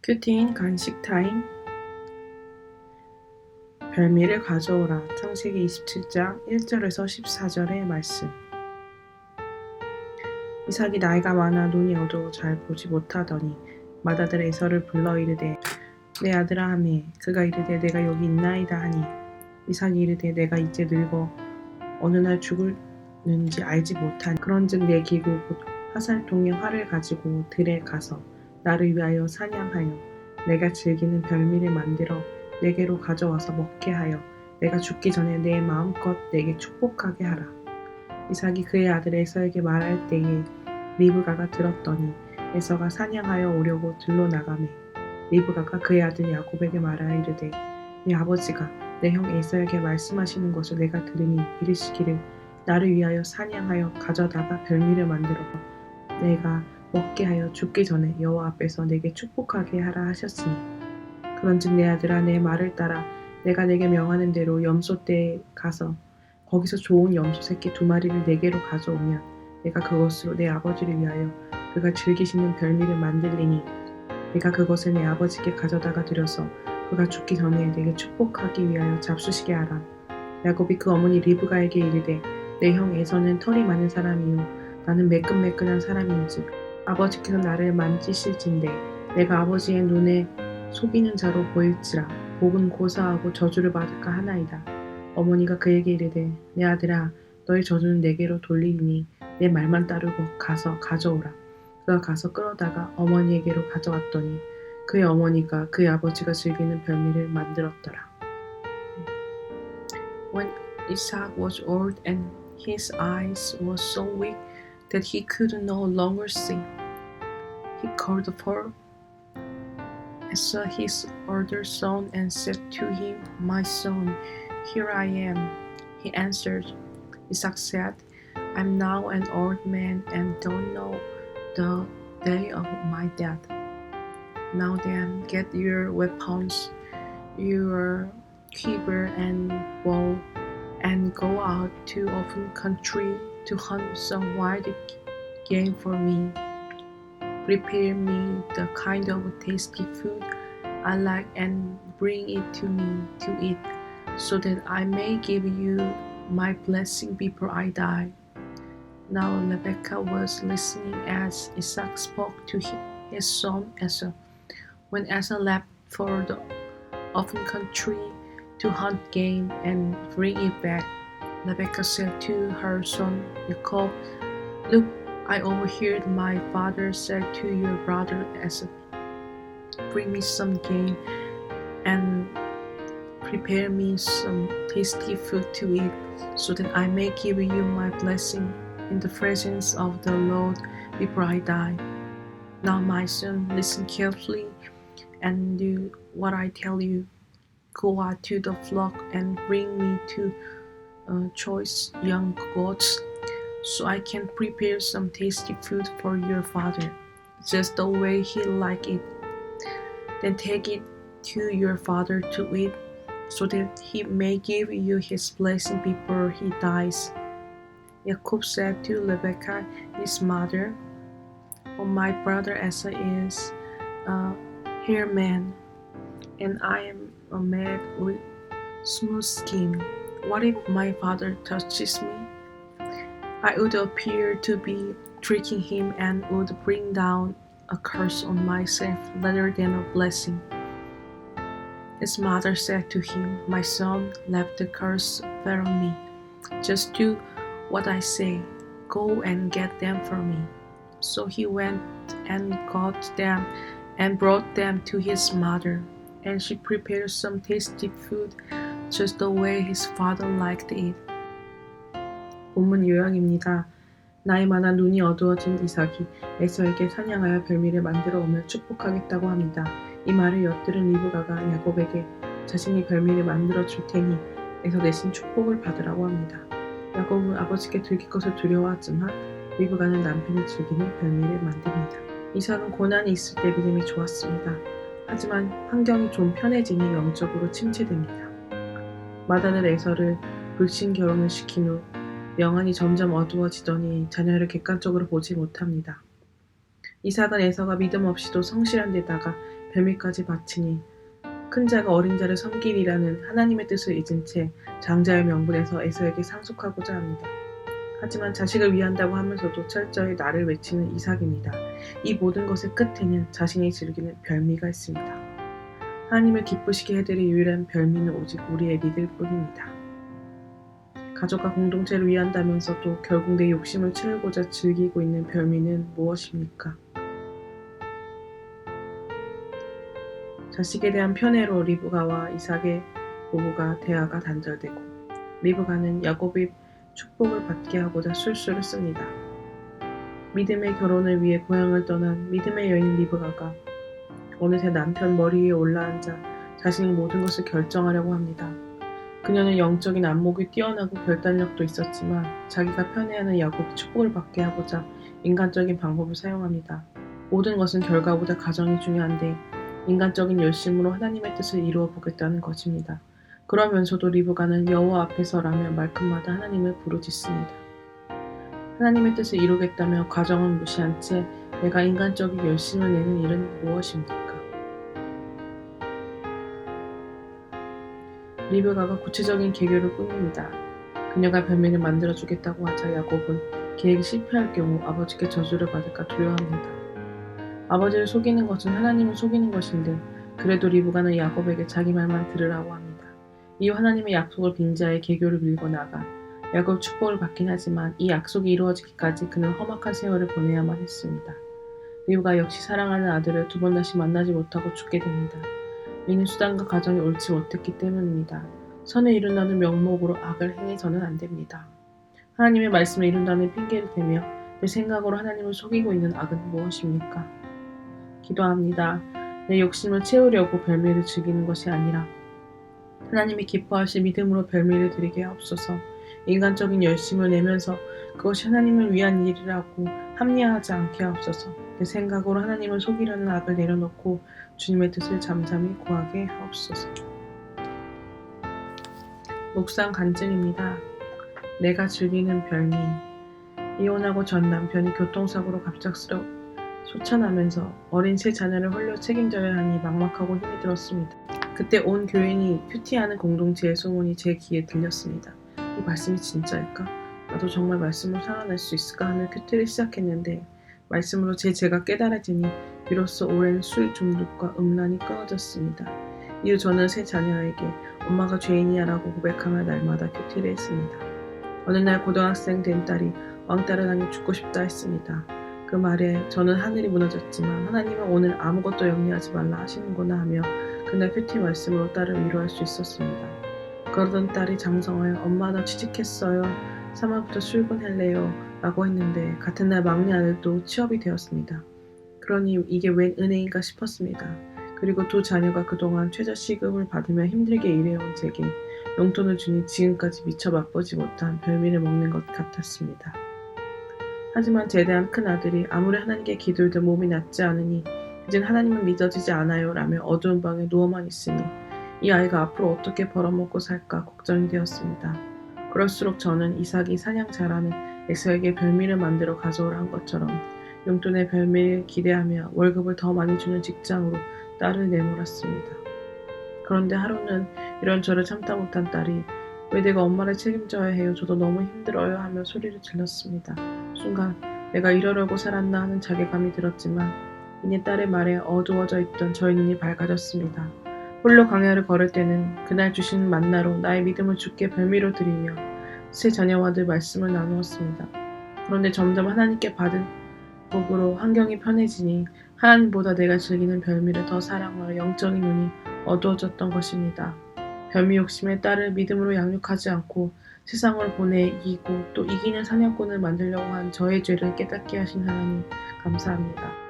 큐티인 간식 타임. 별미를 가져오라. 창세기 27장 1절에서 14절의 말씀. 이삭이 나이가 많아 눈이 어두워 잘 보지 못하더니 맏아들 에서를 불러 이르되 내 아들아 하매 그가 이르되 내가 여기 있나이다 하니 이삭이 이르되 내가 이제 늙어 어느 날 죽을는지 알지 못하니 그런즉 내 기구 곧 화살통에 활을 가지고 들에 가서 나를 위하여 사냥하여 내가 즐기는 별미를 만들어 내게로 가져와서 먹게 하여 내가 죽기 전에 내 마음껏 내게 축복하게 하라. 이삭이 그의 아들 에서에게 말할 때에 리브가가 들었더니 에서가 사냥하여 오려고 들로 나가매 리브가가 그의 아들 야곱에게 말하여 이르되 네 아버지가 내 형 에서에게 말씀하시는 것을 내가 들으니 이르시기를 나를 위하여 사냥하여 가져다가 별미를 만들어 내가 먹게 하여 죽기 전에 여호와 앞에서 내게 축복하게 하라 하셨으니 그런즉 내 아들아 내 말을 따라 내가 내게 명하는 대로 염소떼에 가서 거기서 좋은 염소 새끼 2마리를 내게로 가져오면 내가 그것으로 내 아버지를 위하여 그가 즐기시는 별미를 만들리니 내가 그것을 내 아버지께 가져다가 드려서 그가 죽기 전에 내게 축복하기 위하여 잡수시게 하라. 야곱이 그 어머니 리브가에게 이르되 내 형 에서는 털이 많은 사람이요 나는 매끈매끈한 사람인즉 아버지께서 나를 만지실진대 내가 아버지의 눈에 속이는 자로 보일지라 복은 고사하고 저주를 받을까 하나이다. 어머니가 그에게 이르되 내 아들아 너의 저주는 내게로 돌리니 내 말만 따르고 가서 가져오라. 그가 가서 끌어다가 어머니에게로 가져왔더니 그의 어머니가 그의 아버지가 즐기는 별미를 만들었더라. When Isaac was old and his eyes were so weak that he could no longer see, he called for Esau his older son and said to him, My son, here I am. He answered. Isaac said, I'm now an old man and don't know the day of my death. Now then, get your weapons, your quiver and bow, and go out to open country to hunt some wild game for me. Prepare me the kind of tasty food I like and bring it to me to eat, so that I may give you my blessing before I die. Now Rebekah was listening as Isaac spoke to his son Esau. When Esau left for the open country to hunt game and bring it back, Rebekah said to her son Jacob, Look, I overheard my father said to your brother Esau, Bring me some game and prepare me some tasty food to eat, so that I may give you my blessing in the presence of the Lord before I die. Now my son, listen carefully and do what I tell you. Go out to the flock and bring me 2 choice young goats, so I can prepare some tasty food for your father, just the way he liked it. Then take it to your father to eat, so that he may give you his blessing before he dies. Jacob said to Rebekah, his mother, Oh, my brother Esau is a hairy man, and I am a man with smooth skin. What if my father touches me? I would appear to be tricking him and would bring down a curse on myself rather than a blessing. His mother said to him, My son, let the curse fall on me. Just do what I say. Go and get them for me. So he went and got them and brought them to his mother, and she prepared some tasty food just the way his father liked it. 본문 요약입니다. 나이 많아 눈이 어두워진 이삭이 에서에게 사냥하여 별미를 만들어 오며 축복하겠다고 합니다. 이 말을 엿들은 리브가가 야곱에게 자신이 별미를 만들어 줄 테니 에서 대신 축복을 받으라고 합니다. 야곱은 아버지께 들킬 것을 두려워하지만 리브가는 남편이 즐기는 별미를 만듭니다. 이삭은 고난이 있을 때 믿음이 좋았습니다. 하지만 환경이 좀 편해지니 영적으로 침체됩니다. 맏아들 에서를 불신 결혼을 시킨 후 영안이 점점 어두워지더니 자녀를 객관적으로 보지 못합니다. 이삭은 에서가 믿음 없이도 성실한 데다가 별미까지 바치니 큰 자가 어린 자를 섬기리라는 하나님의 뜻을 잊은 채 장자의 명분에서 에서에게 상속하고자 합니다. 하지만 자식을 위한다고 하면서도 철저히 나를 외치는 이삭입니다. 이 모든 것의 끝에는 자신이 즐기는 별미가 있습니다. 하나님을 기쁘시게 해드릴 유일한 별미는 오직 우리의 믿을 뿐입니다. 가족과 공동체를 위한다면서도 결국 내 욕심을 채우고자 즐기고 있는 별미는 무엇입니까? 자식에 대한 편애로 리브가와 이삭의 부부가 대화가 단절되고 리브가는 야곱이 축복을 받게 하고자 술수를 씁니다. 믿음의 결혼을 위해 고향을 떠난 믿음의 여인 리브가가 어느새 남편 머리 위에 올라앉아 자신이 모든 것을 결정하려고 합니다. 그녀는 영적인 안목이 뛰어나고 결단력도 있었지만 자기가 편애하는 야곱이 축복을 받게 하고자 인간적인 방법을 사용합니다. 모든 것은 결과보다 과정이 중요한데 인간적인 열심으로 하나님의 뜻을 이루어 보겠다는 것입니다. 그러면서도 리브가는 여호와 앞에서라며 말끝마다 하나님을 부르짖습니다. 하나님의 뜻을 이루겠다며 과정을 무시한 채 내가 인간적인 열심을 내는 일은 무엇입니까? 리브가가 구체적인 계획을 꾸밉니다. 그녀가 별미를 만들어주겠다고 하자 야곱은 계획이 실패할 경우 아버지께 저주를 받을까 두려워합니다. 아버지를 속이는 것은 하나님을 속이는 것인데 그래도 리브가는 야곱에게 자기 말만 들으라고 합니다. 이후 하나님의 약속을 빙자해 개교를 밀고 나가 야곱 축복을 받긴 하지만 이 약속이 이루어지기까지 그는 험악한 세월을 보내야만 했습니다. 리브가 역시 사랑하는 아들을 두 번 다시 만나지 못하고 죽게 됩니다. 이는 수단과 과정이 옳지 못했기 때문입니다. 선을 이룬다는 명목으로 악을 행해서는 안 됩니다. 하나님의 말씀을 이룬다는 핑계를 대며 내 생각으로 하나님을 속이고 있는 악은 무엇입니까? 기도합니다. 내 욕심을 채우려고 별미를 즐기는 것이 아니라 하나님이 기뻐하실 믿음으로 별미를 드리게 하옵소서. 인간적인 열심을 내면서 그것이 하나님을 위한 일이라고 합리화하지 않게 하옵소서. 내 생각으로 하나님을 속이려는 악을 내려놓고 주님의 뜻을 잠잠히 구하게 하옵소서. 묵상 간증입니다. 내가 즐기는 별미. 이혼하고 전 남편이 교통사고로 갑작스레 소천하면서 어린 세 자녀를 홀로 책임져야 하니 막막하고 힘이 들었습니다. 그때 온 교인이 큐티하는 공동체의 소문이 제 귀에 들렸습니다. 이 말씀이 진짜일까? 나도 정말 말씀을 살아낼 수 있을까 하는 큐티를 시작했는데 말씀으로 제 죄가 깨달아지니 비로소 오랜 술 중독과 음란이 끊어졌습니다. 이후 저는 세 자녀에게 엄마가 죄인이야 라고 고백하며 날마다 큐티를 했습니다. 어느 날 고등학생 된 딸이 왕따를 당해 죽고 싶다 했습니다. 그 말에 저는 하늘이 무너졌지만 하나님은 오늘 아무것도 염려하지 말라 하시는구나 하며 그날 큐티 말씀으로 딸을 위로할 수 있었습니다. 그러던 딸이 장성하여 엄마 나 취직했어요. 3월부터 출근할래요. 라고 했는데 같은 날 막내 아들도 취업이 되었습니다. 그러니 이게 웬 은혜인가 싶었습니다. 그리고 두 자녀가 그동안 최저시급을 받으며 힘들게 일해온 제게 용돈을 주니 지금까지 미처 맛보지 못한 별미를 먹는 것 같았습니다. 하지만 제대한 큰아들이 아무리 하나님께 기도해도 몸이 낫지 않으니 이젠 하나님은 믿어지지 않아요 라며 어두운 방에 누워만 있으니 이 아이가 앞으로 어떻게 벌어먹고 살까 걱정이 되었습니다. 그럴수록 저는 이삭이 사냥 잘하는 에서에게 별미를 만들어 가져오라 한 것처럼 용돈의 별미를 기대하며 월급을 더 많이 주는 직장으로 딸을 내몰았습니다. 그런데 하루는 이런 저를 참다 못한 딸이 왜 내가 엄마를 책임져야 해요? 저도 너무 힘들어요 하며 소리를 질렀습니다. 순간 내가 이러려고 살았나 하는 자괴감이 들었지만 이내 딸의 말에 어두워져 있던 저의 눈이 밝아졌습니다. 홀로 광야를 걸을 때는 그날 주신 만나로 나의 믿음을 주께 별미로 드리며 세 자녀와 늘 말씀을 나누었습니다. 그런데 점점 하나님께 받은 복으로 환경이 편해지니 하나님보다 내가 즐기는 별미를 더 사랑하여 영적인 눈이 어두워졌던 것입니다. 별미 욕심에 딸을 믿음으로 양육하지 않고 세상을 보내 이기고 또 이기는 사냥꾼을 만들려고 한 저의 죄를 깨닫게 하신 하나님 감사합니다.